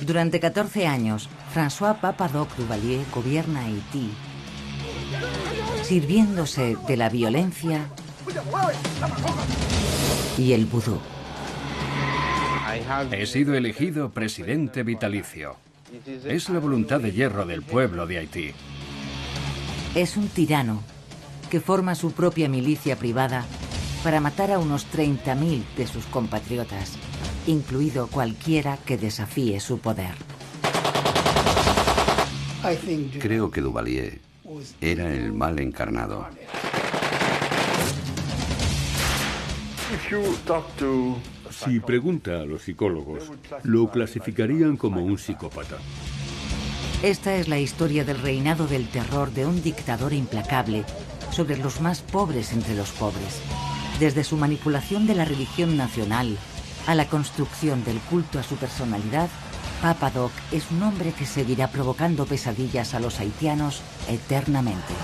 Durante 14 años, François Papa-Doc Duvalier gobierna Haití, sirviéndose de la violencia y el vudú. He sido elegido presidente vitalicio. Es la voluntad de hierro del pueblo de Haití. Es un tirano que forma su propia milicia privada para matar a unos 30.000 de sus compatriotas, incluido cualquiera que desafíe su poder. Creo que Duvalier era el mal encarnado. Si pregunta a los psicólogos, lo clasificarían como un psicópata. Esta es la historia del reinado del terror de un dictador implacable sobre los más pobres entre los pobres. Desde su manipulación de la religión nacional a la construcción del culto a su personalidad, Papa-Doc es un hombre que seguirá provocando pesadillas a los haitianos eternamente.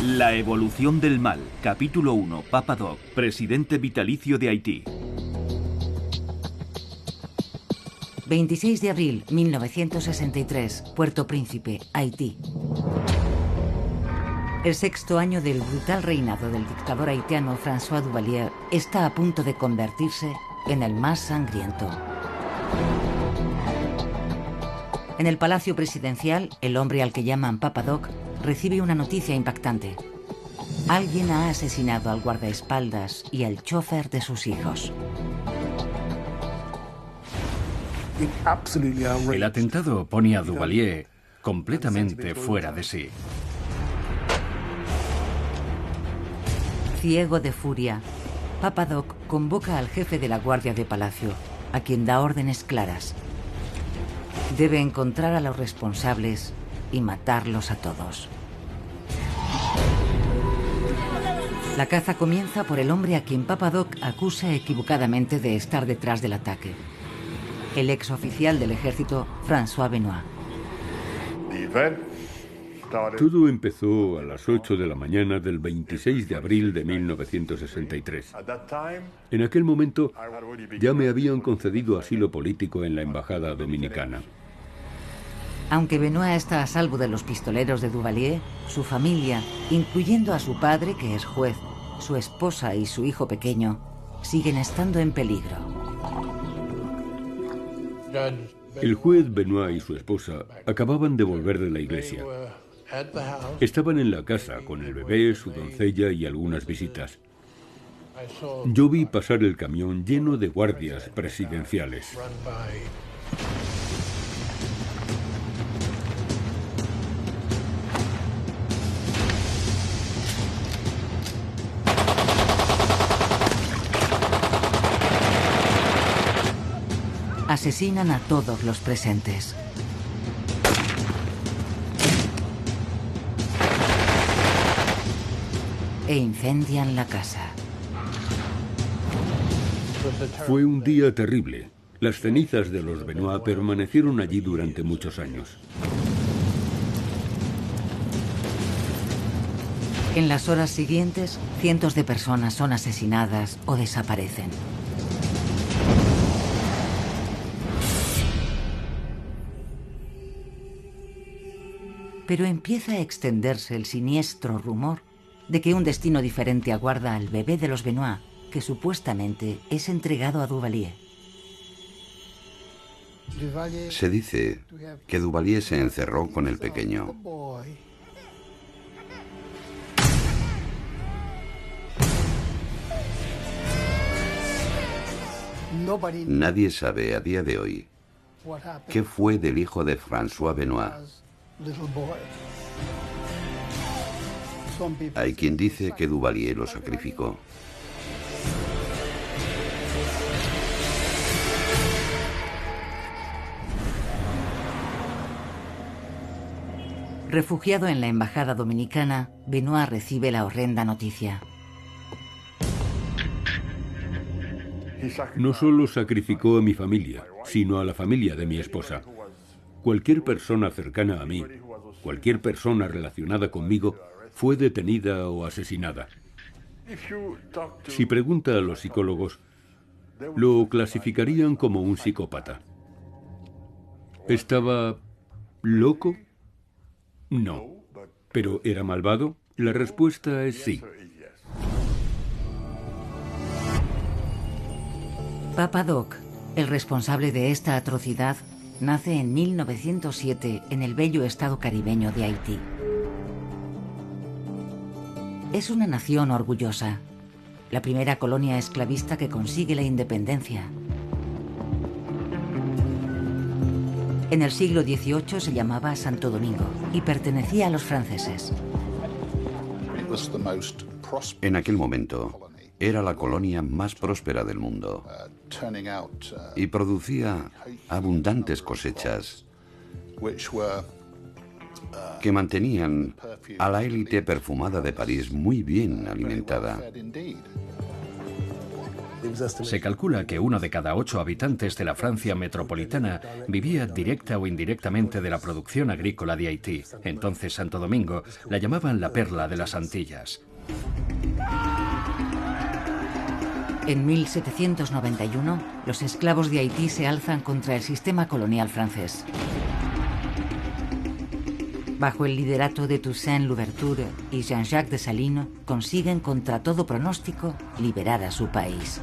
La evolución del mal, capítulo 1, Papa-Doc, presidente vitalicio de Haití. 26 de abril 1963, Puerto Príncipe, Haití. El sexto año del brutal reinado del dictador haitiano François Duvalier está a punto de convertirse en el más sangriento. En el Palacio Presidencial, el hombre al que llaman Papa-Doc recibe una noticia impactante. Alguien ha asesinado al guardaespaldas y al chofer de sus hijos. El atentado pone a Duvalier completamente fuera de sí. Ciego de furia, Papa-Doc convoca al jefe de la Guardia de Palacio, a quien da órdenes claras. Debe encontrar a los responsables y matarlos a todos. La caza comienza por el hombre a quien Papa-Doc acusa equivocadamente de estar detrás del ataque. El exoficial del ejército, François Benoit. Todo empezó a las 8 de la mañana del 26 de abril de 1963. En aquel momento ya me habían concedido asilo político en la embajada dominicana. Aunque Benoit está a salvo de los pistoleros de Duvalier, su familia, incluyendo a su padre, que es juez, su esposa y su hijo pequeño, siguen estando en peligro. El juez Benoit y su esposa acababan de volver de la iglesia. Estaban en la casa con el bebé, su doncella y algunas visitas. Yo vi pasar el camión lleno de guardias presidenciales. Asesinan a todos los presentes. E incendian la casa. Fue un día terrible. Las cenizas de los Benoit permanecieron allí durante muchos años. En las horas siguientes, cientos de personas son asesinadas o desaparecen. Pero empieza a extenderse el siniestro rumor de que un destino diferente aguarda al bebé de los Benoit, que supuestamente es entregado a Duvalier. Se dice que Duvalier se encerró con el pequeño. Nadie sabe a día de hoy qué fue del hijo de François Benoit. Hay quien dice que Duvalier lo sacrificó. Refugiado en la embajada dominicana, Benoit recibe la horrenda noticia. No solo sacrificó a mi familia, sino a la familia de mi esposa. Cualquier persona cercana a mí, cualquier persona relacionada conmigo, fue detenida o asesinada. Si pregunta a los psicólogos, lo clasificarían como un psicópata. ¿Estaba loco? No. ¿Pero era malvado? La respuesta es sí. Papa Doc, el responsable de esta atrocidad, nace en 1907 en el bello estado caribeño de Haití. Es una nación orgullosa, la primera colonia esclavista que consigue la independencia. En el siglo XVIII se llamaba Santo Domingo y pertenecía a los franceses. En aquel momento, era la colonia más próspera del mundo y producía abundantes cosechas que mantenían a la élite perfumada de París muy bien alimentada. Se calcula que 1 de cada 8 habitantes de la Francia metropolitana vivía directa o indirectamente de la producción agrícola de Haití. Entonces Santo Domingo la llamaban la perla de las Antillas. En 1791, los esclavos de Haití se alzan contra el sistema colonial francés. Bajo el liderato de Toussaint Louverture y Jean-Jacques Dessalines, consiguen contra todo pronóstico liberar a su país.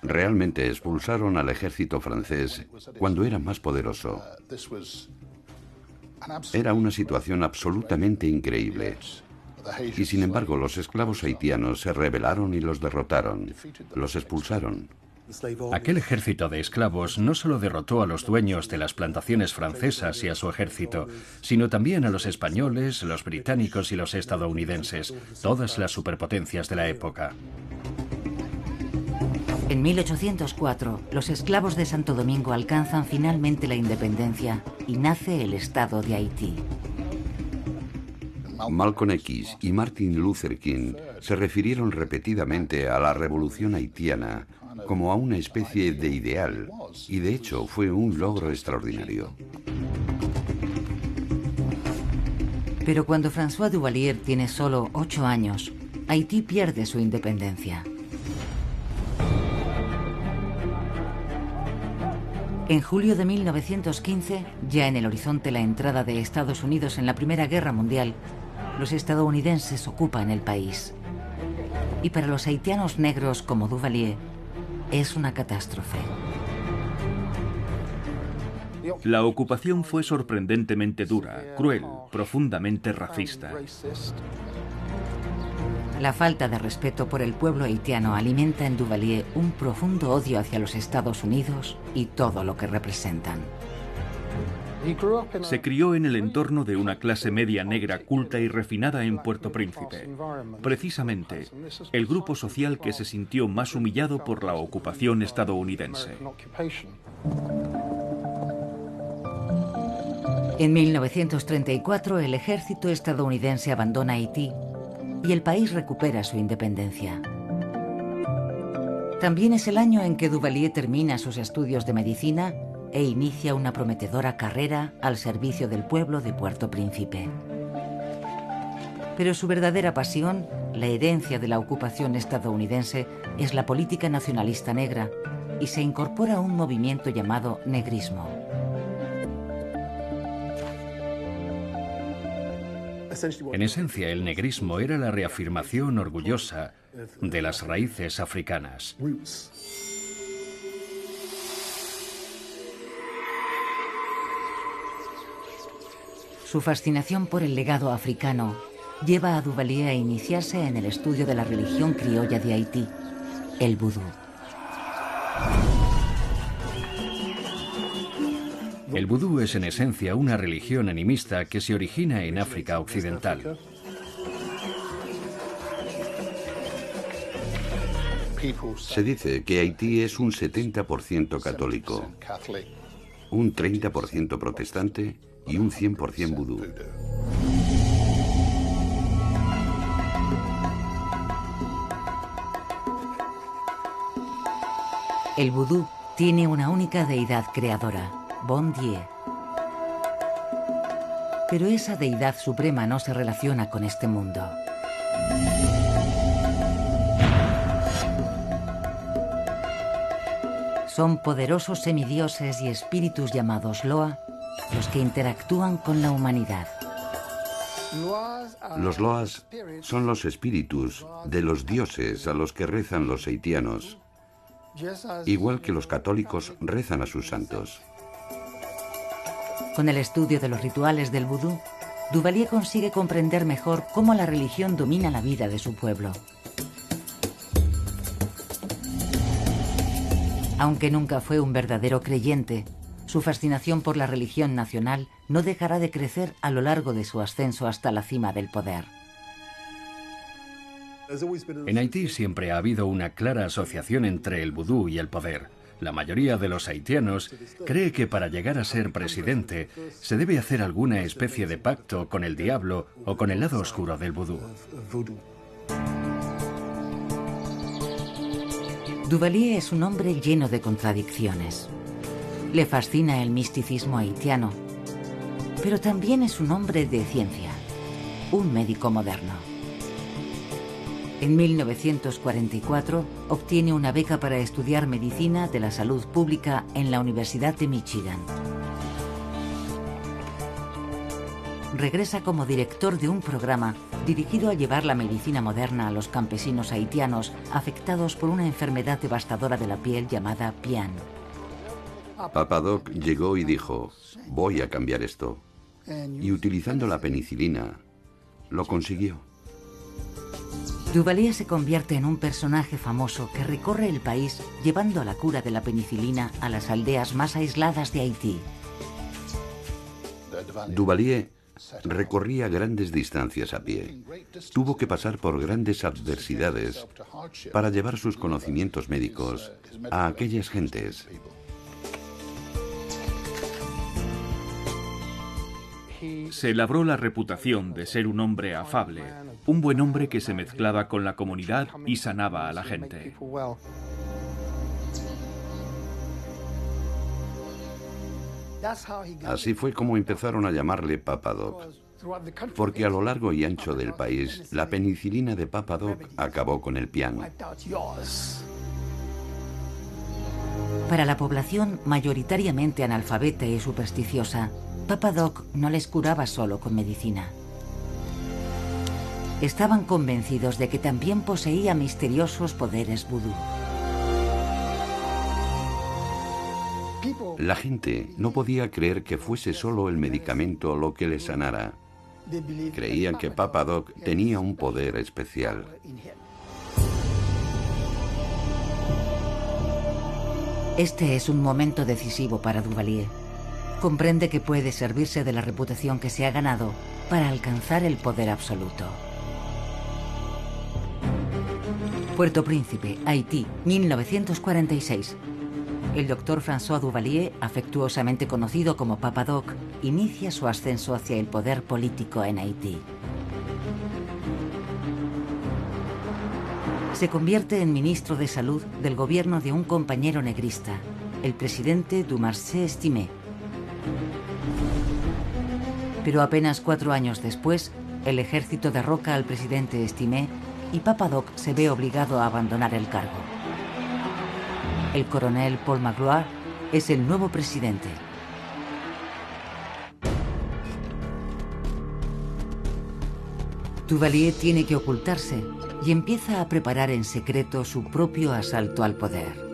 Realmente expulsaron al ejército francés cuando era más poderoso. Era una situación absolutamente increíble. Y sin embargo, los esclavos haitianos se rebelaron y los derrotaron. Los expulsaron. Aquel ejército de esclavos no solo derrotó a los dueños de las plantaciones francesas y a su ejército, sino también a los españoles, los británicos y los estadounidenses, todas las superpotencias de la época. En 1804, los esclavos de Santo Domingo alcanzan finalmente la independencia y nace el Estado de Haití. Malcolm X y Martin Luther King se refirieron repetidamente a la revolución haitiana como a una especie de ideal, y de hecho fue un logro extraordinario. Pero cuando François Duvalier tiene solo 8 años, Haití pierde su independencia. En julio de 1915, ya en el horizonte la entrada de Estados Unidos en la Primera Guerra Mundial, los estadounidenses ocupan el país. Y para los haitianos negros como Duvalier, es una catástrofe. La ocupación fue sorprendentemente dura, cruel, profundamente racista. La falta de respeto por el pueblo haitiano alimenta en Duvalier un profundo odio hacia los Estados Unidos y todo lo que representan. Se crió en el entorno de una clase media negra culta y refinada en Puerto Príncipe. Precisamente, el grupo social que se sintió más humillado por la ocupación estadounidense. En 1934, el ejército estadounidense abandona Haití y el país recupera su independencia. También es el año en que Duvalier termina sus estudios de medicina e inicia una prometedora carrera al servicio del pueblo de Puerto Príncipe. Pero su verdadera pasión, la herencia de la ocupación estadounidense, es la política nacionalista negra y se incorpora a un movimiento llamado negrismo. En esencia, el negrismo era la reafirmación orgullosa de las raíces africanas. Su fascinación por el legado africano lleva a Duvalier a iniciarse en el estudio de la religión criolla de Haití, el vudú. El vudú es en esencia una religión animista que se origina en África Occidental. Se dice que Haití es un 70% católico, un 30% protestante y un 100% vudú. El vudú tiene una única deidad creadora, Bon Dieu. Pero esa deidad suprema no se relaciona con este mundo. Son poderosos semidioses y espíritus llamados Loa los que interactúan con la humanidad. Los Loas son los espíritus de los dioses a los que rezan los haitianos, igual que los católicos rezan a sus santos. Con el estudio de los rituales del vudú, Duvalier consigue comprender mejor cómo la religión domina la vida de su pueblo. Aunque nunca fue un verdadero creyente, su fascinación por la religión nacional no dejará de crecer a lo largo de su ascenso hasta la cima del poder. En Haití siempre ha habido una clara asociación entre el vudú y el poder. La mayoría de los haitianos cree que para llegar a ser presidente se debe hacer alguna especie de pacto con el diablo o con el lado oscuro del vudú. Duvalier es un hombre lleno de contradicciones. Le fascina el misticismo haitiano, pero también es un hombre de ciencia, un médico moderno. En 1944 obtiene una beca para estudiar medicina de la salud pública en la Universidad de Michigan. Regresa como director de un programa dirigido a llevar la medicina moderna a los campesinos haitianos afectados por una enfermedad devastadora de la piel llamada PIAN. Papa Doc llegó y dijo, voy a cambiar esto. Y utilizando la penicilina, lo consiguió. Duvalier se convierte en un personaje famoso que recorre el país llevando la cura de la penicilina a las aldeas más aisladas de Haití. Duvalier recorría grandes distancias a pie. Tuvo que pasar por grandes adversidades para llevar sus conocimientos médicos a aquellas gentes. Se labró la reputación de ser un hombre afable, un buen hombre que se mezclaba con la comunidad y sanaba a la gente. Así fue como empezaron a llamarle Papa Doc, porque a lo largo y ancho del país, la penicilina de Papa Doc acabó con el piano. Para la población mayoritariamente analfabeta y supersticiosa, Papa Doc no les curaba solo con medicina. Estaban convencidos de que también poseía misteriosos poderes vudú. La gente no podía creer que fuese solo el medicamento lo que le sanara. Creían que Papa Doc tenía un poder especial. Este es un momento decisivo para Duvalier. Comprende que puede servirse de la reputación que se ha ganado para alcanzar el poder absoluto. Puerto Príncipe, Haití, 1946. El doctor François Duvalier, afectuosamente conocido como Papa Doc, inicia su ascenso hacia el poder político en Haití. Se convierte en ministro de Salud del gobierno de un compañero negrista, el presidente Dumarsais Estimé. Pero apenas 4 años después, el ejército derroca al presidente Estimé y Papa Doc se ve obligado a abandonar el cargo. El coronel Paul Magloire es el nuevo presidente. Duvalier tiene que ocultarse y empieza a preparar en secreto su propio asalto al poder.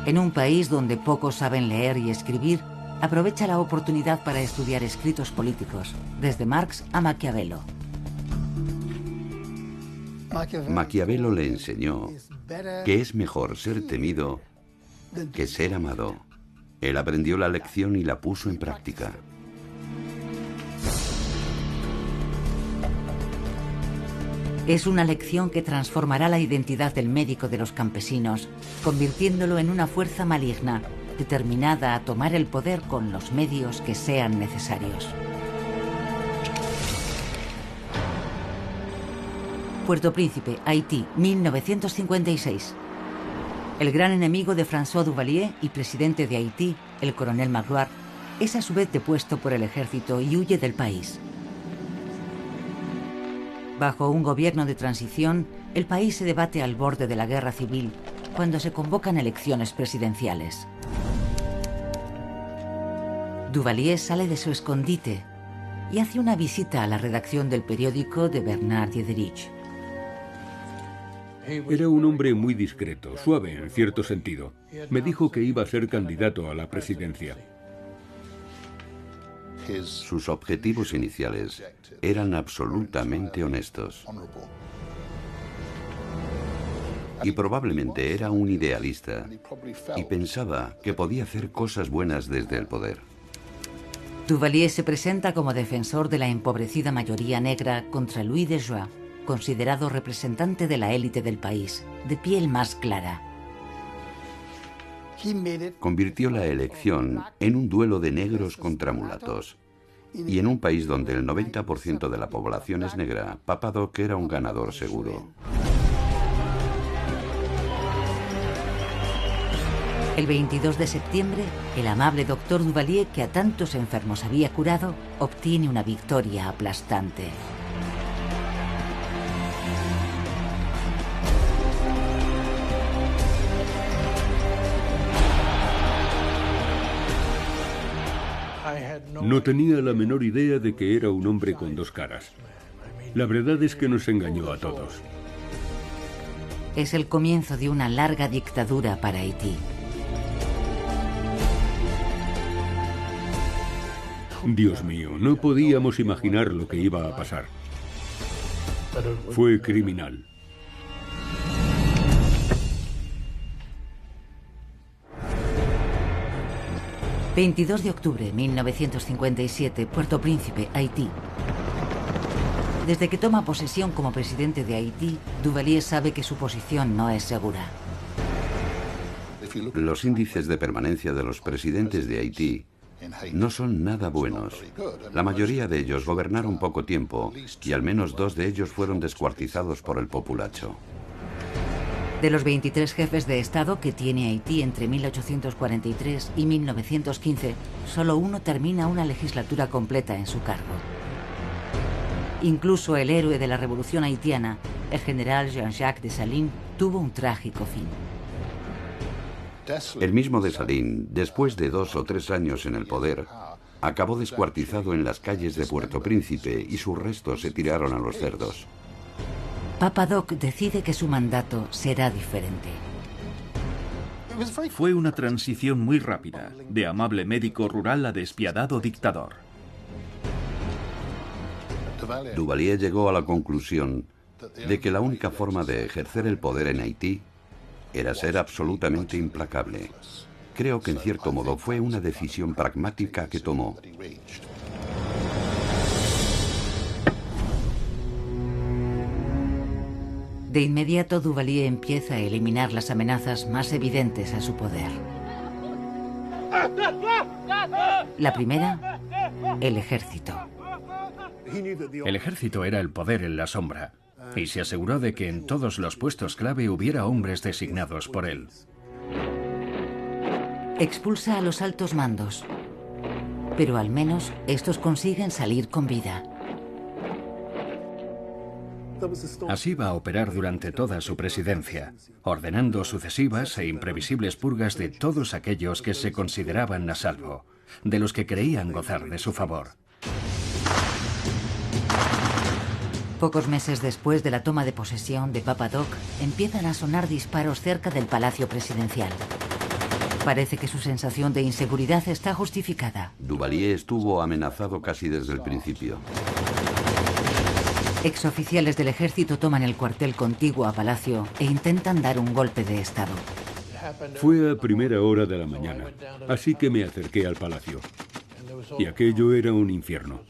En un país donde pocos saben leer y escribir, aprovecha la oportunidad para estudiar escritos políticos, desde Marx a Maquiavelo. Maquiavelo le enseñó que es mejor ser temido que ser amado. Él aprendió la lección y la puso en práctica. Es una lección que transformará la identidad del médico de los campesinos, convirtiéndolo en una fuerza maligna, determinada a tomar el poder con los medios que sean necesarios. Puerto Príncipe, Haití, 1956. El gran enemigo de François Duvalier y presidente de Haití, el coronel Magloire, es a su vez depuesto por el ejército y huye del país. Bajo un gobierno de transición, el país se debate al borde de la guerra civil cuando se convocan elecciones presidenciales. Duvalier sale de su escondite y hace una visita a la redacción del periódico de Bernard Diederich. Era un hombre muy discreto, suave en cierto sentido. Me dijo que iba a ser candidato a la presidencia. Sus objetivos iniciales eran absolutamente honestos. Y probablemente era un idealista y pensaba que podía hacer cosas buenas desde el poder. Duvalier se presenta como defensor de la empobrecida mayoría negra contra Louis de Joix, considerado representante de la élite del país, de piel más clara. Convirtió la elección en un duelo de negros contra mulatos. Y en un país donde el 90% de la población es negra, Papa Doc era un ganador seguro. El 22 de septiembre, el amable doctor Duvalier, que a tantos enfermos había curado, obtiene una victoria aplastante. No tenía la menor idea de que era un hombre con dos caras. La verdad es que nos engañó a todos. Es el comienzo de una larga dictadura para Haití. Dios mío, no podíamos imaginar lo que iba a pasar. Fue criminal. ...22 de octubre 1957, Puerto Príncipe, Haití. Desde que toma posesión como presidente de Haití, Duvalier sabe que su posición no es segura. Los índices de permanencia de los presidentes de Haití no son nada buenos. La mayoría de ellos gobernaron poco tiempo y al menos 2 de ellos fueron descuartizados por el populacho. De los 23 jefes de Estado que tiene Haití entre 1843 y 1915, solo uno termina una legislatura completa en su cargo. Incluso el héroe de la revolución haitiana, el general Jean-Jacques Dessalines, tuvo un trágico fin. El mismo Dessalines, después de 2 o 3 años en el poder, acabó descuartizado en las calles de Puerto Príncipe y sus restos se tiraron a los cerdos. Papa Doc decide que su mandato será diferente. Fue una transición muy rápida, de amable médico rural a despiadado dictador. Duvalier llegó a la conclusión de que la única forma de ejercer el poder en Haití era ser absolutamente implacable. Creo que en cierto modo fue una decisión pragmática que tomó. De inmediato, Duvalier empieza a eliminar las amenazas más evidentes a su poder. La primera, el ejército. El ejército era el poder en la sombra, y se aseguró de que en todos los puestos clave hubiera hombres designados por él. Expulsa a los altos mandos, pero al menos estos consiguen salir con vida. Así va a operar durante toda su presidencia, ordenando sucesivas e imprevisibles purgas de todos aquellos que se consideraban a salvo, de los que creían gozar de su favor. Pocos meses después de la toma de posesión de Papa Doc, empiezan a sonar disparos cerca del Palacio Presidencial. Parece que su sensación de inseguridad está justificada. Duvalier estuvo amenazado casi desde el principio. Exoficiales del ejército toman el cuartel contiguo a Palacio e intentan dar un golpe de estado. Fue a primera hora de la mañana, así que me acerqué al palacio. Y aquello era un infierno.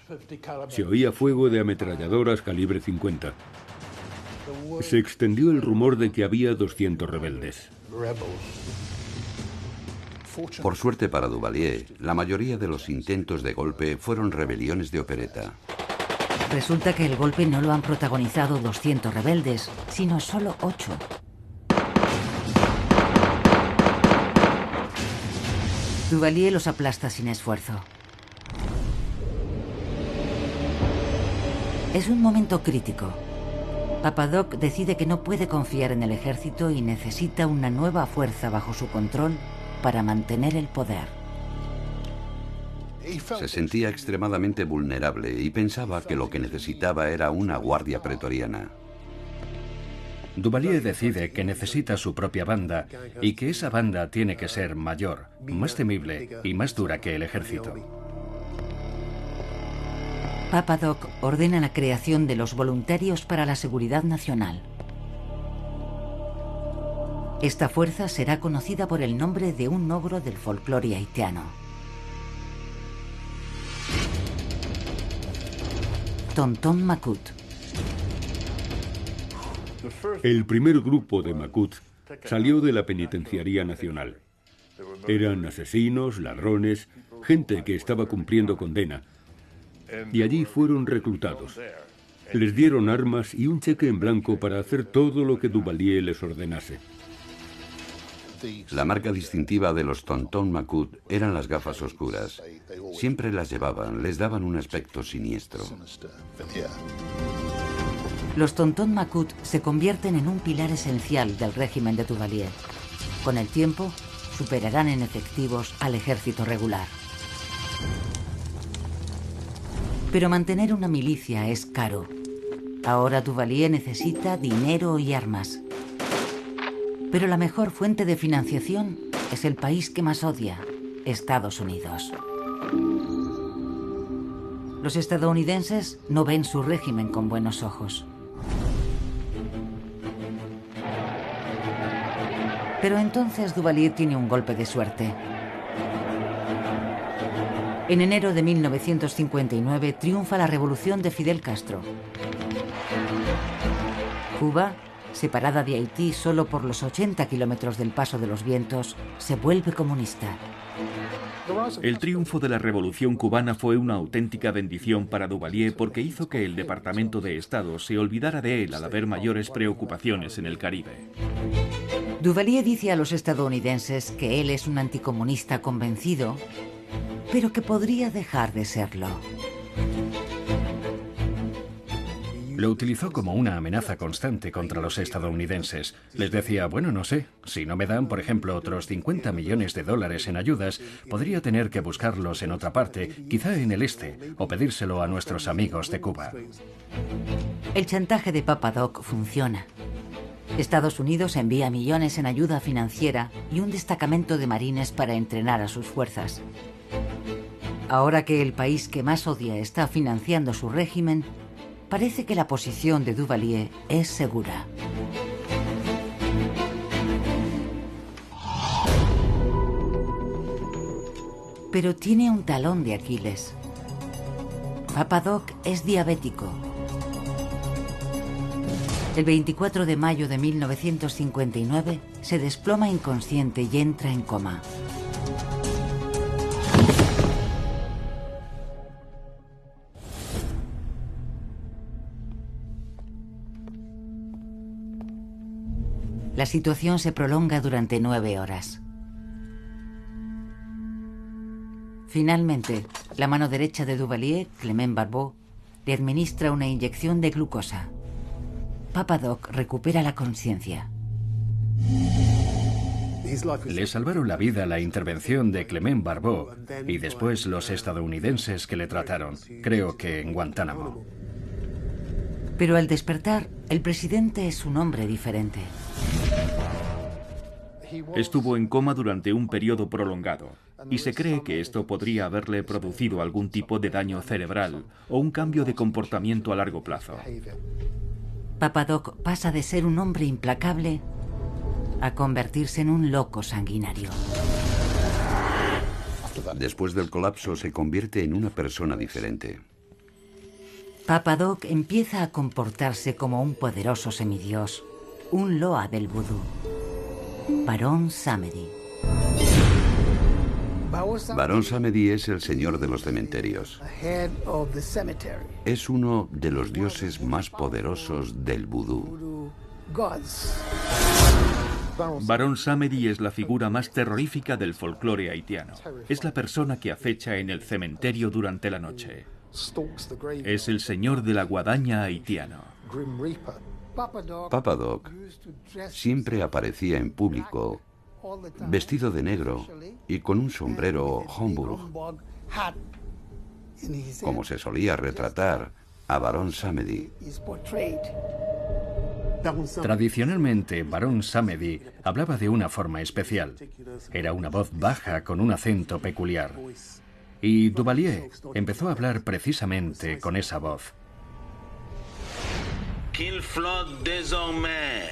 Se oía fuego de ametralladoras calibre 50. Se extendió el rumor de que había 200 rebeldes. Por suerte para Duvalier, la mayoría de los intentos de golpe fueron rebeliones de opereta. Resulta que el golpe no lo han protagonizado 200 rebeldes, sino solo 8. Duvalier los aplasta sin esfuerzo. Es un momento crítico. Papa Doc decide que no puede confiar en el ejército y necesita una nueva fuerza bajo su control para mantener el poder. Se sentía extremadamente vulnerable y pensaba que lo que necesitaba era una guardia pretoriana. Duvalier decide que necesita su propia banda y que esa banda tiene que ser mayor, más temible y más dura que el ejército. Papa Doc ordena la creación de los Voluntarios para la Seguridad Nacional. Esta fuerza será conocida por el nombre de un ogro del folclore haitiano. Tonton Macoute. El primer grupo de Macoute salió de la Penitenciaría Nacional. Eran asesinos, ladrones, gente que estaba cumpliendo condena. Y allí fueron reclutados. Les dieron armas y un cheque en blanco para hacer todo lo que Duvalier les ordenase. La marca distintiva de los Tonton Macoute eran las gafas oscuras. Siempre las llevaban, les daban un aspecto siniestro. Los Tonton Macoute se convierten en un pilar esencial del régimen de Duvalier. Con el tiempo, superarán en efectivos al ejército regular. Pero mantener una milicia es caro. Ahora Duvalier necesita dinero y armas. Pero la mejor fuente de financiación es el país que más odia, Estados Unidos. Los estadounidenses no ven su régimen con buenos ojos. Pero entonces Duvalier tiene un golpe de suerte. En enero de 1959 triunfa la revolución de Fidel Castro. Cuba, separada de Haití solo por los 80 kilómetros del Paso de los Vientos, se vuelve comunista. El triunfo de la Revolución cubana fue una auténtica bendición para Duvalier porque hizo que el Departamento de Estado se olvidara de él al haber mayores preocupaciones en el Caribe. Duvalier dice a los estadounidenses que él es un anticomunista convencido, pero que podría dejar de serlo. Lo utilizó como una amenaza constante contra los estadounidenses. Les decía, bueno, no sé, si no me dan, por ejemplo, otros 50 millones de dólares en ayudas, podría tener que buscarlos en otra parte, quizá en el este, o pedírselo a nuestros amigos de Cuba. El chantaje de Papa Doc funciona. Estados Unidos envía millones en ayuda financiera y un destacamento de marines para entrenar a sus fuerzas. Ahora que el país que más odia está financiando su régimen, parece que la posición de Duvalier es segura. Pero tiene un talón de Aquiles. Papa Doc es diabético. El 24 de mayo de 1959 se desploma inconsciente y entra en coma. La situación se prolonga durante 9 horas. Finalmente, la mano derecha de Duvalier, Clement Barbeau, le administra una inyección de glucosa. Papa Doc recupera la conciencia. Le salvaron la vida la intervención de Clement Barbeau y después los estadounidenses que le trataron, creo que en Guantánamo. Pero al despertar, el presidente es un hombre diferente. Estuvo en coma durante un periodo prolongado y se cree que esto podría haberle producido algún tipo de daño cerebral o un cambio de comportamiento a largo plazo. Papa Doc pasa de ser un hombre implacable a convertirse en un loco sanguinario. Después del colapso se convierte en una persona diferente. Papa Doc empieza a comportarse como un poderoso semidios, un loa del vudú. Barón Samedi. Barón Samedi es el señor de los cementerios. Es uno de los dioses más poderosos del vudú. Barón Samedi es la figura más terrorífica del folclore haitiano. Es la persona que acecha en el cementerio durante la noche. Es el señor de la guadaña haitiano. Papa Doc siempre aparecía en público vestido de negro y con un sombrero Homburg, como se solía retratar a Barón Samedi. Tradicionalmente, Barón Samedi hablaba de una forma especial. Era una voz baja con un acento peculiar. Y Duvalier empezó a hablar precisamente con esa voz. Qu'il flotte désormais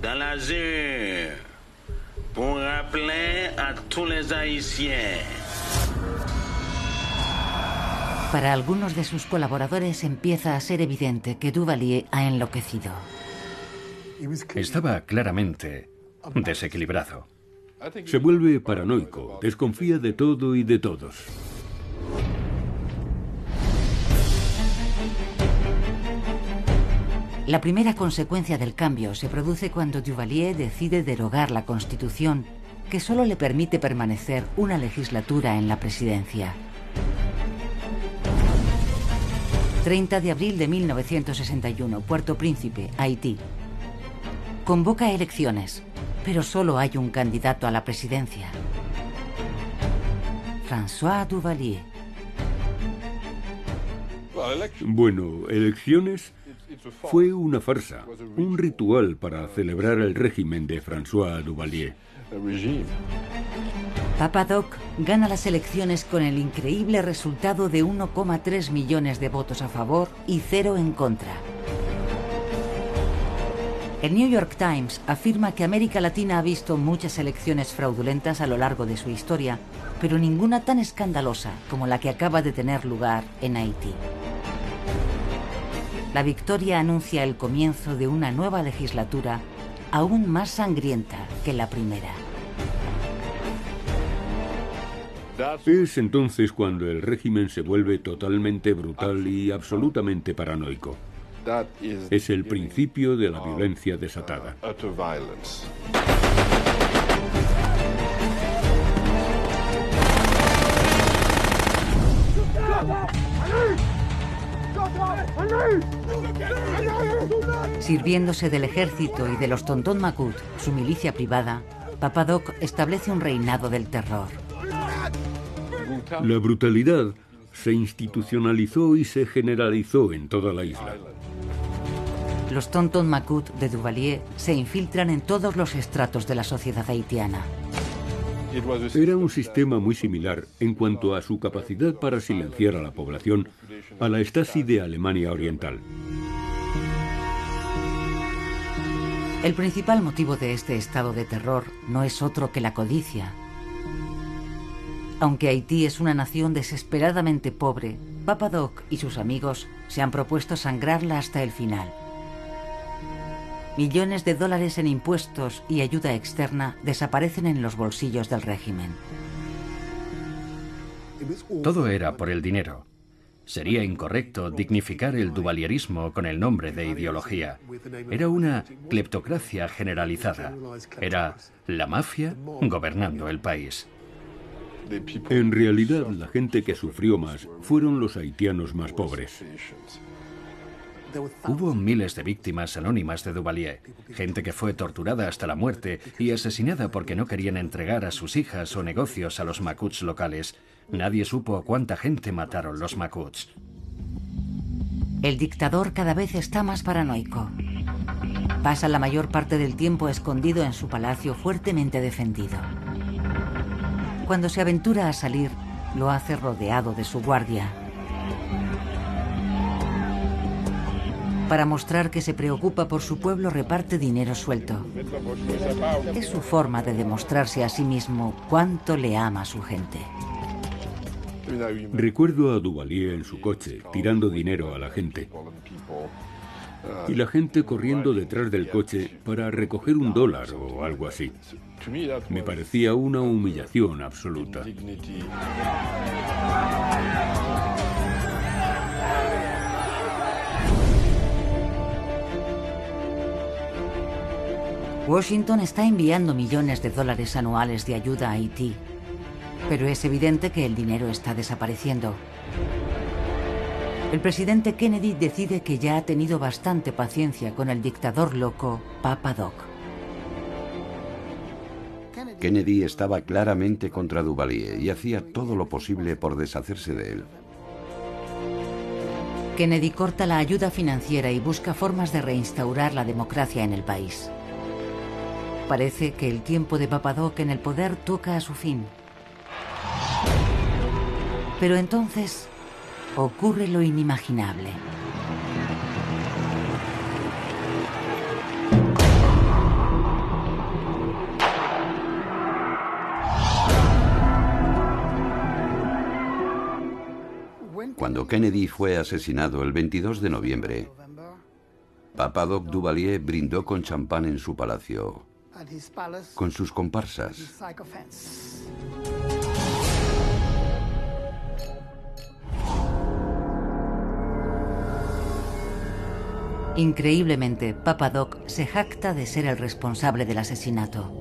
dans l'azur pour rappeler à tous les Haïtiens. Para algunos de sus colaboradores empieza a ser evidente que Duvalier ha enloquecido. Estaba claramente desequilibrado. Se vuelve paranoico, desconfía de todo y de todos. La primera consecuencia del cambio se produce cuando Duvalier decide derogar la Constitución, que solo le permite permanecer una legislatura en la presidencia. 30 de abril de 1961, Puerto Príncipe, Haití. Convoca elecciones, pero solo hay un candidato a la presidencia. François Duvalier. Bueno, elecciones fue una farsa, un ritual para celebrar el régimen de François Duvalier. Papa Doc gana las elecciones con el increíble resultado de 1,3 millones de votos a favor y 0 en contra. El New York Times afirma que América Latina ha visto muchas elecciones fraudulentas a lo largo de su historia, pero ninguna tan escandalosa como la que acaba de tener lugar en Haití. La victoria anuncia el comienzo de una nueva legislatura aún más sangrienta que la primera. Es entonces cuando el régimen se vuelve totalmente brutal y absolutamente paranoico. Es el principio de la violencia desatada. Sirviéndose del ejército y de los Tonton Macoute, su milicia privada, Papa Doc establece un reinado del terror. La brutalidad se institucionalizó y se generalizó en toda la isla. Los Tonton Macoute de Duvalier se infiltran en todos los estratos de la sociedad haitiana. Era un sistema muy similar en cuanto a su capacidad para silenciar a la población a la Stasi de Alemania Oriental. El principal motivo de este estado de terror no es otro que la codicia. Aunque Haití es una nación desesperadamente pobre, Papa Doc y sus amigos se han propuesto sangrarla hasta el final. Millones de dólares en impuestos y ayuda externa desaparecen en los bolsillos del régimen. Todo era por el dinero. Sería incorrecto dignificar el duvalierismo con el nombre de ideología. Era una cleptocracia generalizada. Era la mafia gobernando el país. En realidad, la gente que sufrió más fueron los haitianos más pobres. Hubo miles de víctimas anónimas de Duvalier, gente que fue torturada hasta la muerte y asesinada porque no querían entregar a sus hijas o negocios a los macuts locales. Nadie supo a cuánta gente mataron los macuts. El dictador cada vez está más paranoico. Pasa la mayor parte del tiempo escondido en su palacio fuertemente defendido. Cuando se aventura a salir, lo hace rodeado de su guardia. Para mostrar que se preocupa por su pueblo, reparte dinero suelto. Es su forma de demostrarse a sí mismo cuánto le ama a su gente. Recuerdo a Duvalier en su coche, tirando dinero a la gente. Y la gente corriendo detrás del coche para recoger $1 o algo así. Me parecía una humillación absoluta. Washington está enviando millones de dólares anuales de ayuda a Haití, pero es evidente que el dinero está desapareciendo. El presidente Kennedy decide que ya ha tenido bastante paciencia con el dictador loco Papa Doc. Kennedy estaba claramente contra Duvalier y hacía todo lo posible por deshacerse de él. Kennedy corta la ayuda financiera y busca formas de reinstaurar la democracia en el país. Parece que el tiempo de Papa Doc en el poder toca a su fin. Pero entonces ocurre lo inimaginable. Cuando Kennedy fue asesinado el 22 de noviembre, Papa Doc Duvalier brindó con champán en su palacio, con sus comparsas. Increíblemente, Papa Doc se jacta de ser el responsable del asesinato.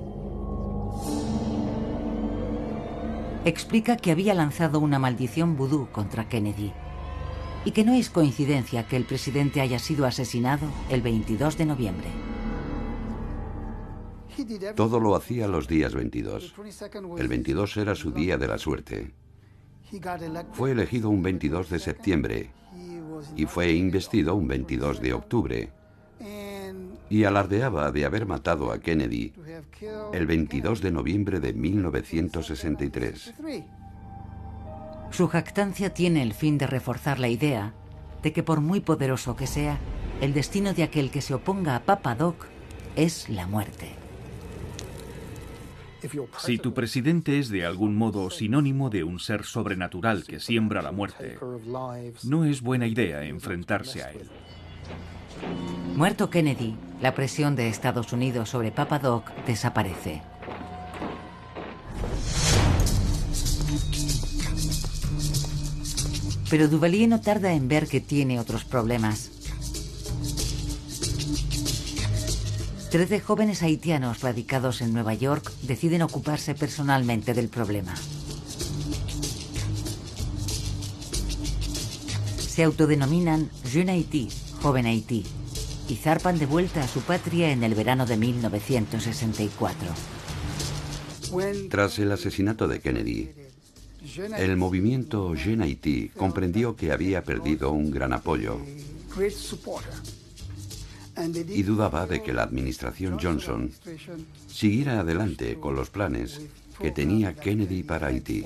Explica que había lanzado una maldición vudú contra Kennedy y que no es coincidencia que el presidente haya sido asesinado el 22 de noviembre. Todo lo hacía los días 22. El 22 era su día de la suerte. Fue elegido un 22 de septiembre y fue investido un 22 de octubre. Y alardeaba de haber matado a Kennedy el 22 de noviembre de 1963. Su jactancia tiene el fin de reforzar la idea de que por muy poderoso que sea, el destino de aquel que se oponga a Papa Doc es la muerte. Si tu presidente es de algún modo sinónimo de un ser sobrenatural que siembra la muerte, no es buena idea enfrentarse a él. Muerto Kennedy, la presión de Estados Unidos sobre Papa Doc desaparece. Pero Duvalier no tarda en ver que tiene otros problemas. 13 jóvenes haitianos radicados en Nueva York deciden ocuparse personalmente del problema. Se autodenominan Jeune Haïti, Joven Haití, y zarpan de vuelta a su patria en el verano de 1964. Tras el asesinato de Kennedy, el movimiento Jeune Haïti comprendió que había perdido un gran apoyo y dudaba de que la administración Johnson siguiera adelante con los planes que tenía Kennedy para Haití.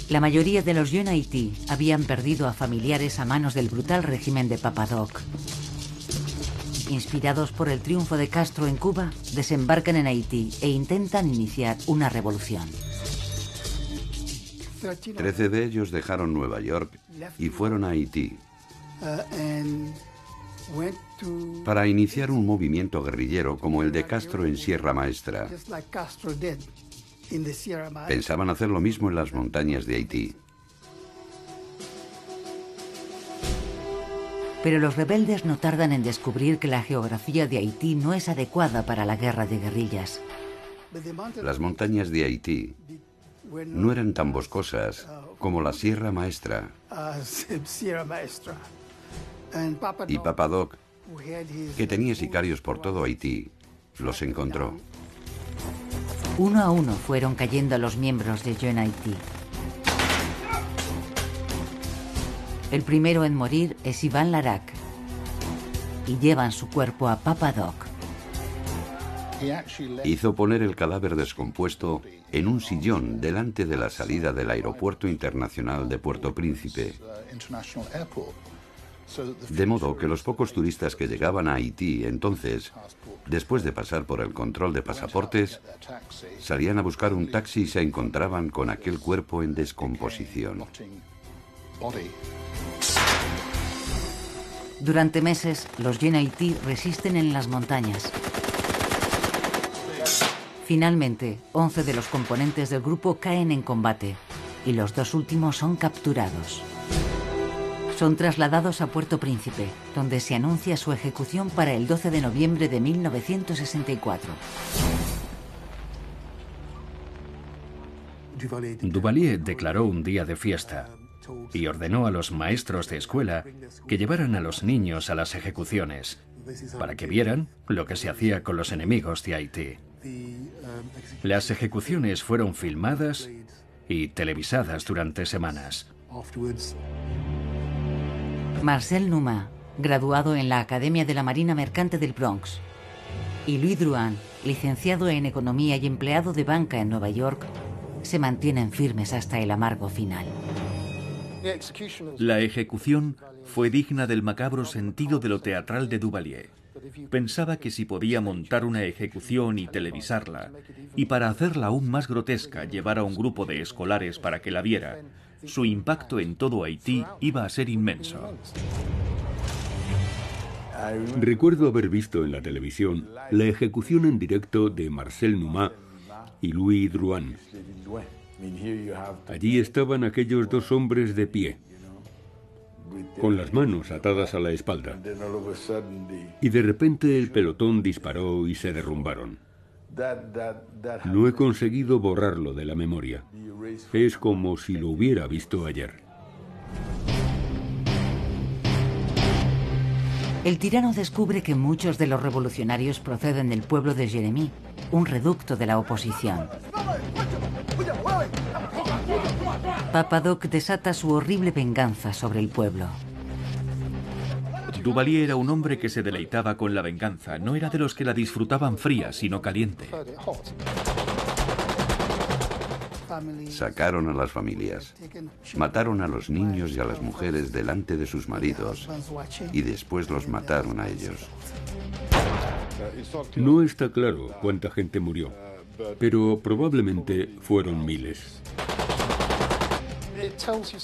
La mayoría de los Jeune Haïti habían perdido a familiares a manos del brutal régimen de Papa Doc. Inspirados por el triunfo de Castro en Cuba, desembarcan en Haití e intentan iniciar una revolución. 13 de ellos dejaron Nueva York y fueron a Haití para iniciar un movimiento guerrillero como el de Castro en Sierra Maestra. Pensaban hacer lo mismo en las montañas de Haití. Pero los rebeldes no tardan en descubrir que la geografía de Haití no es adecuada para la guerra de guerrillas. Las montañas de Haití no eran tan boscosas como la Sierra Maestra. Y Papa Doc, que tenía sicarios por todo Haití, los encontró. Uno a uno fueron cayendo los miembros de Jeune Haïti. El primero en morir es Iván Larac, y llevan su cuerpo a Papa Doc. Hizo poner el cadáver descompuesto en un sillón delante de la salida del Aeropuerto Internacional de Puerto Príncipe. De modo que los pocos turistas que llegaban a Haití entonces, después de pasar por el control de pasaportes, salían a buscar un taxi y se encontraban con aquel cuerpo en descomposición. Durante meses, los Jeune Haïti resisten en las montañas. Finalmente, 11 de los componentes del grupo caen en combate y los dos últimos son capturados. Son trasladados a Puerto Príncipe, donde se anuncia su ejecución para el 12 de noviembre de 1964. Duvalier declaró un día de fiesta y ordenó a los maestros de escuela que llevaran a los niños a las ejecuciones para que vieran lo que se hacía con los enemigos de Haití. Las ejecuciones fueron filmadas y televisadas durante semanas. Marcel Numa, graduado en la Academia de la Marina Mercante del Bronx, y Louis Drouin, licenciado en Economía y empleado de banca en Nueva York, se mantienen firmes hasta el amargo final. La ejecución fue digna del macabro sentido de lo teatral de Duvalier. Pensaba que si podía montar una ejecución y televisarla, y para hacerla aún más grotesca llevar a un grupo de escolares para que la viera, su impacto en todo Haití iba a ser inmenso. Recuerdo haber visto en la televisión la ejecución en directo de Marcel Numa y Louis Drouin. Allí estaban aquellos dos hombres de pie, con las manos atadas a la espalda, y de repente el pelotón disparó y se derrumbaron. No he conseguido borrarlo de la memoria. Es como si lo hubiera visto ayer. El tirano descubre que muchos de los revolucionarios proceden del pueblo de Jérémie, un reducto de la oposición. Papa Doc desata su horrible venganza sobre el pueblo. Duvalier era un hombre que se deleitaba con la venganza. No era de los que la disfrutaban fría, sino caliente. Sacaron a las familias, mataron a los niños y a las mujeres delante de sus maridos y después los mataron a ellos. No está claro cuánta gente murió, pero probablemente fueron miles.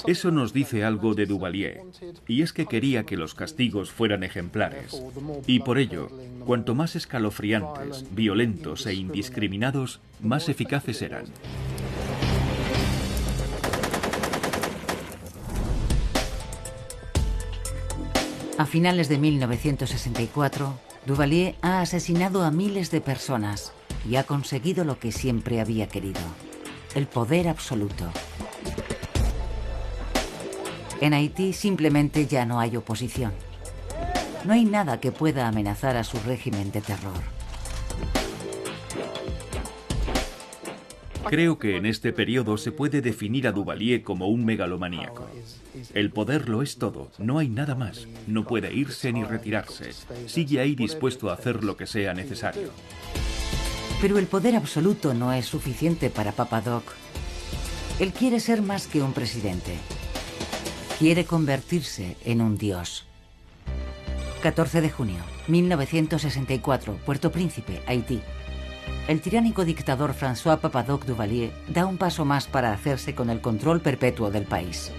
Eso nos dice algo de Duvalier, y es que quería que los castigos fueran ejemplares. Y por ello, cuanto más escalofriantes, violentos e indiscriminados, más eficaces eran. A finales de 1964, Duvalier ha asesinado a miles de personas y ha conseguido lo que siempre había querido: el poder absoluto. En Haití simplemente ya no hay oposición. No hay nada que pueda amenazar a su régimen de terror. Creo que en este periodo se puede definir a Duvalier como un megalomaníaco. El poder lo es todo, no hay nada más. No puede irse ni retirarse. Sigue ahí dispuesto a hacer lo que sea necesario. Pero el poder absoluto no es suficiente para Papa Doc. Él quiere ser más que un presidente. Quiere convertirse en un dios. 14 de junio, 1964, Puerto Príncipe, Haití. El tiránico dictador François Papa-Doc Duvalier da un paso más para hacerse con el control perpetuo del país.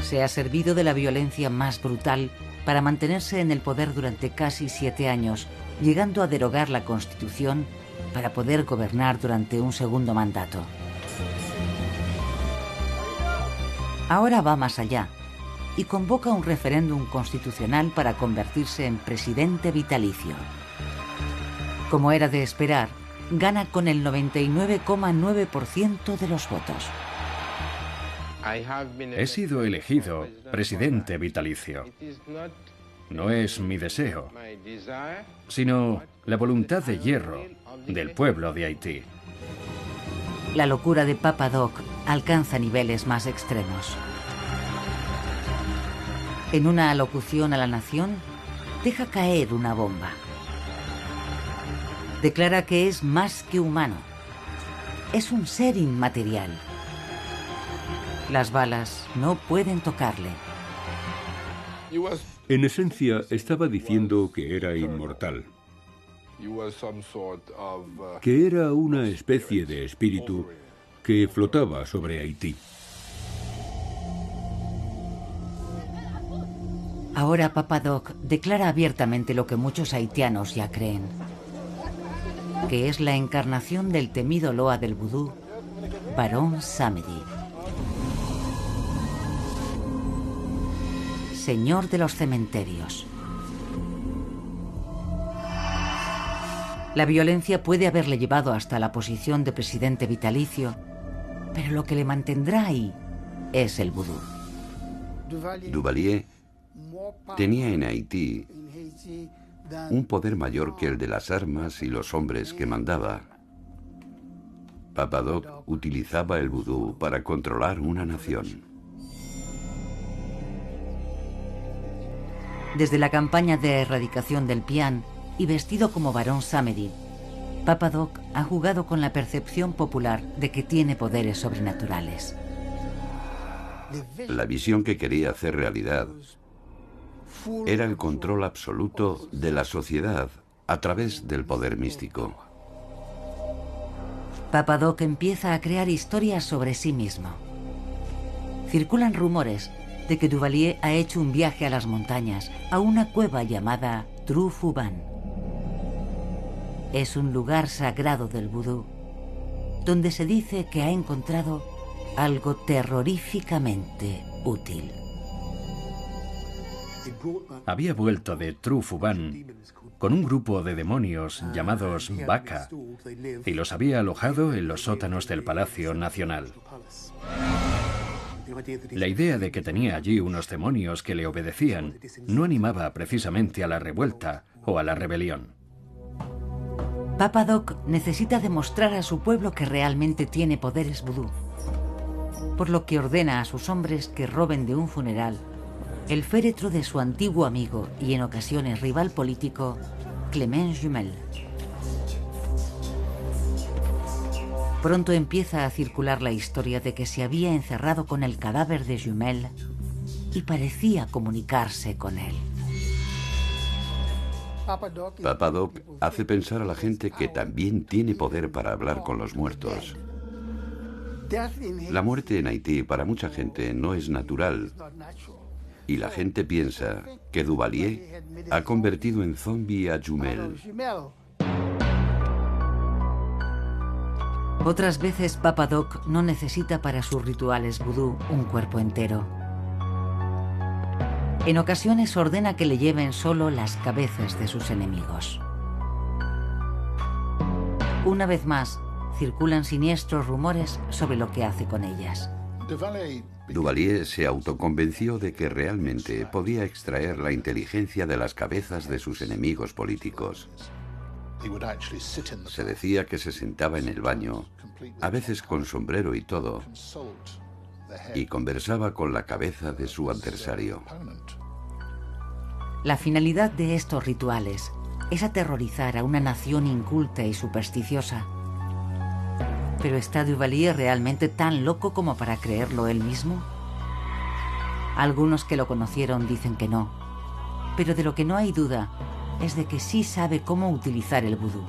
Se ha servido de la violencia más brutal para mantenerse en el poder durante casi 7 años, llegando a derogar la Constitución para poder gobernar durante un segundo mandato. Ahora va más allá y convoca un referéndum constitucional para convertirse en presidente vitalicio. Como era de esperar, gana con el 99,9% de los votos. He sido elegido presidente vitalicio. No es mi deseo, sino la voluntad de hierro del pueblo de Haití. La locura de Papa Doc alcanza niveles más extremos. En una alocución a la nación, deja caer una bomba. Declara que es más que humano. Es un ser inmaterial. Las balas no pueden tocarle. En esencia, estaba diciendo que era inmortal. Que era una especie de espíritu que flotaba sobre Haití. Ahora Papa Doc declara abiertamente lo que muchos haitianos ya creen: que es la encarnación del temido loa del vudú, Barón Samedi. señor de los cementerios. La violencia puede haberle llevado hasta la posición de presidente vitalicio, pero lo que le mantendrá ahí es el vudú. Duvalier tenía en Haití un poder mayor que el de las armas y los hombres que mandaba. Papa Doc utilizaba el vudú para controlar una nación. Desde la campaña de erradicación del pián y vestido como barón Samedi, Papa Doc ha jugado con la percepción popular de que tiene poderes sobrenaturales. La visión que quería hacer realidad era el control absoluto de la sociedad a través del poder místico. Papa Doc empieza a crear historias sobre sí mismo. Circulan rumores de que Duvalier ha hecho un viaje a las montañas, a una cueva llamada Trou-Fouban. Es un lugar sagrado del vudú, donde se dice que ha encontrado algo terroríficamente útil. Había vuelto de Trou-Fouban con un grupo de demonios llamados Baka y los había alojado en los sótanos del Palacio Nacional. La idea de que tenía allí unos demonios que le obedecían no animaba precisamente a la revuelta o a la rebelión. Papa Doc necesita demostrar a su pueblo que realmente tiene poderes vudú, por lo que ordena a sus hombres que roben de un funeral el féretro de su antiguo amigo y en ocasiones rival político, Clement Jumel. Pronto empieza a circular la historia de que se había encerrado con el cadáver de Jumel y parecía comunicarse con él. Papa Doc hace pensar a la gente que también tiene poder para hablar con los muertos. La muerte en Haití para mucha gente no es natural. Y la gente piensa que Duvalier ha convertido en zombie a Jumel. Otras veces Papa Doc no necesita para sus rituales vudú un cuerpo entero. En ocasiones ordena que le lleven solo las cabezas de sus enemigos. Una vez más, circulan siniestros rumores sobre lo que hace con ellas. Duvalier se autoconvenció de que realmente podía extraer la inteligencia de las cabezas de sus enemigos políticos. Se decía que se sentaba en el baño, a veces con sombrero y todo, y conversaba con la cabeza de su adversario. La finalidad de estos rituales es aterrorizar a una nación inculta y supersticiosa. ¿Pero está Duvalier realmente tan loco como para creerlo él mismo? Algunos que lo conocieron dicen que no, pero de lo que no hay duda es de que sí sabe cómo utilizar el vudú.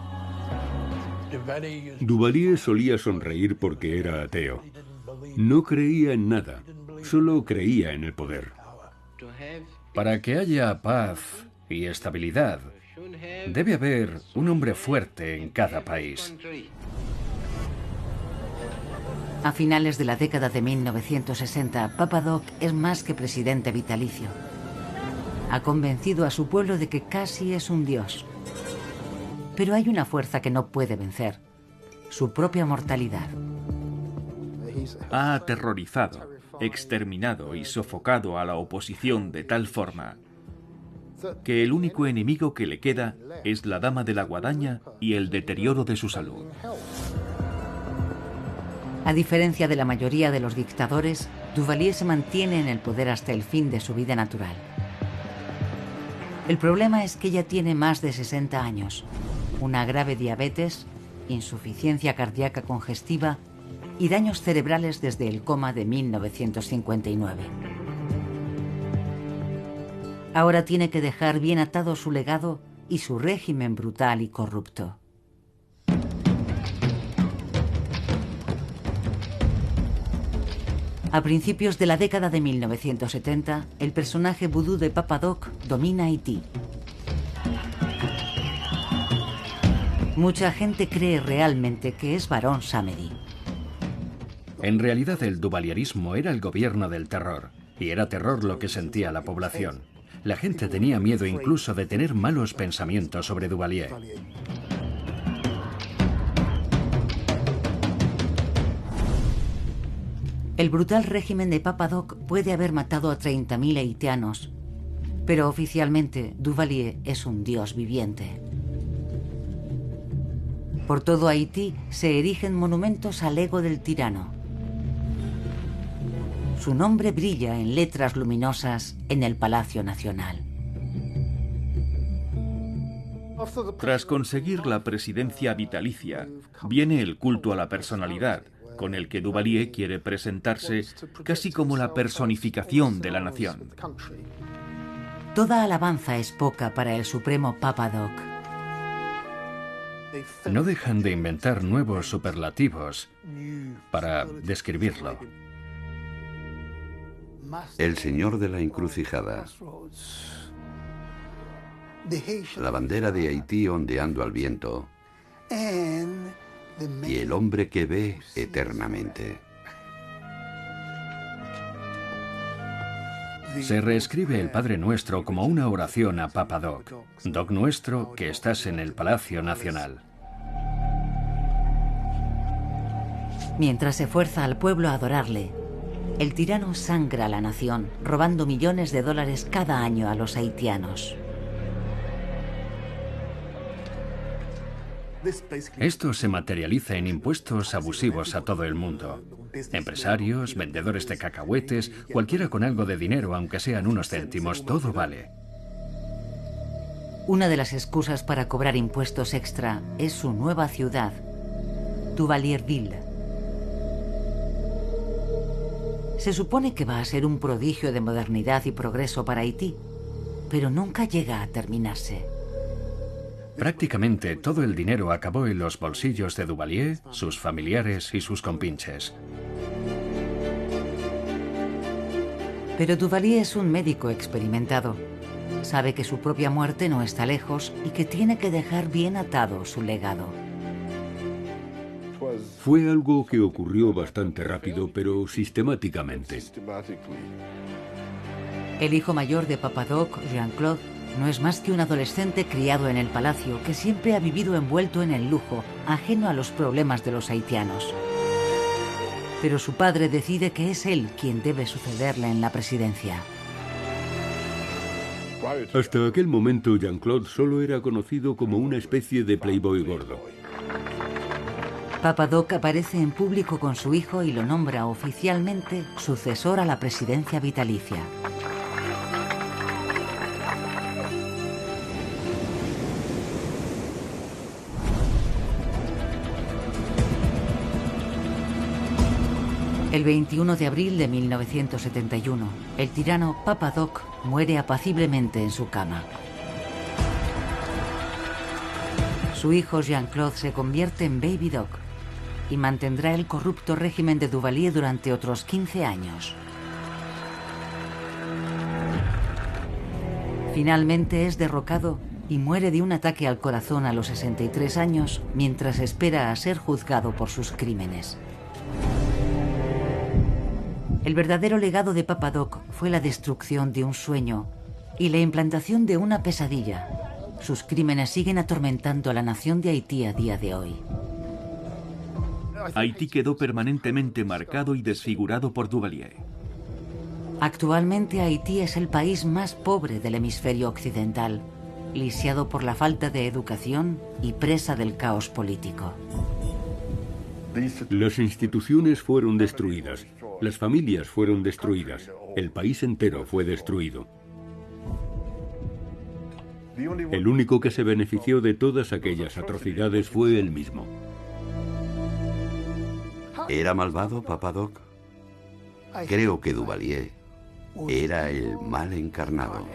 Duvalier solía sonreír porque era ateo. No creía en nada, solo creía en el poder. Para que haya paz y estabilidad, debe haber un hombre fuerte en cada país. A finales de la década de 1960, Papa Doc es más que presidente vitalicio. Ha convencido a su pueblo de que casi es un dios. Pero hay una fuerza que no puede vencer: su propia mortalidad. Ha aterrorizado, exterminado y sofocado a la oposición de tal forma que el único enemigo que le queda es la dama de la guadaña y el deterioro de su salud. A diferencia de la mayoría de los dictadores, Duvalier se mantiene en el poder hasta el fin de su vida natural. El problema es que ya tiene más de 60 años, una grave diabetes, insuficiencia cardíaca congestiva y daños cerebrales desde el coma de 1959. Ahora tiene que dejar bien atado su legado y su régimen brutal y corrupto. A principios de la década de 1970, el personaje vudú de Papa Doc domina Haití. Mucha gente cree realmente que es barón Samedi. En realidad el duvalierismo era el gobierno del terror, Y era terror lo que sentía la población. La gente tenía miedo incluso de tener malos pensamientos sobre Duvalier. El brutal régimen de Papa Doc puede haber matado a 30.000 haitianos, pero oficialmente Duvalier es un dios viviente. Por todo Haití se erigen monumentos al ego del tirano. Su nombre brilla en letras luminosas en el Palacio Nacional. Tras conseguir la presidencia vitalicia, viene el culto a la personalidad, con el que Duvalier quiere presentarse casi como la personificación de la nación. Toda alabanza es poca para el supremo Papa Doc. No dejan de inventar nuevos superlativos para describirlo. El señor de la encrucijada. La bandera de Haití ondeando al viento. Y el hombre que ve eternamente. Se reescribe el Padre Nuestro como una oración a Papa Doc. Doc nuestro, que estás en el Palacio Nacional. Mientras se fuerza al pueblo a adorarle, el tirano sangra a la nación, robando millones de dólares cada año a los haitianos. Esto se materializa en impuestos abusivos a todo el mundo. Empresarios, vendedores de cacahuetes, cualquiera con algo de dinero, aunque sean unos céntimos, todo vale. Una de las excusas para cobrar impuestos extra es su nueva ciudad, Duvalierville. Se supone que va a ser un prodigio de modernidad y progreso para Haití, pero nunca llega a terminarse. Prácticamente todo el dinero acabó en los bolsillos de Duvalier, sus familiares y sus compinches. Pero Duvalier es un médico experimentado. Sabe que su propia muerte no está lejos y que tiene que dejar bien atado su legado. Fue algo que ocurrió bastante rápido, pero sistemáticamente. El hijo mayor de Papa Doc, Jean-Claude, no es más que un adolescente criado en el palacio que siempre ha vivido envuelto en el lujo, ajeno a los problemas de los haitianos. Pero su padre decide que es él quien debe sucederle en la presidencia. Hasta aquel momento, Jean-Claude solo era conocido como una especie de playboy gordo. Papa Doc aparece en público con su hijo y lo nombra oficialmente sucesor a la presidencia vitalicia. El 21 de abril de 1971, el tirano Papa Doc muere apaciblemente en su cama. Su hijo Jean-Claude se convierte en Baby Doc y mantendrá el corrupto régimen de Duvalier durante otros 15 años. Finalmente es derrocado y muere de un ataque al corazón a los 63 años mientras espera a ser juzgado por sus crímenes. El verdadero legado de Papa Doc fue la destrucción de un sueño y la implantación de una pesadilla. Sus crímenes siguen atormentando a la nación de Haití a día de hoy. Haití quedó permanentemente marcado y desfigurado por Duvalier. Actualmente Haití es el país más pobre del hemisferio occidental, lisiado por la falta de educación y presa del caos político. Las instituciones fueron destruidas, las familias fueron destruidas, el país entero fue destruido. El único que se benefició de todas aquellas atrocidades fue él mismo. ¿Era malvado, Papa Doc? Creo que Duvalier era el mal encarnado.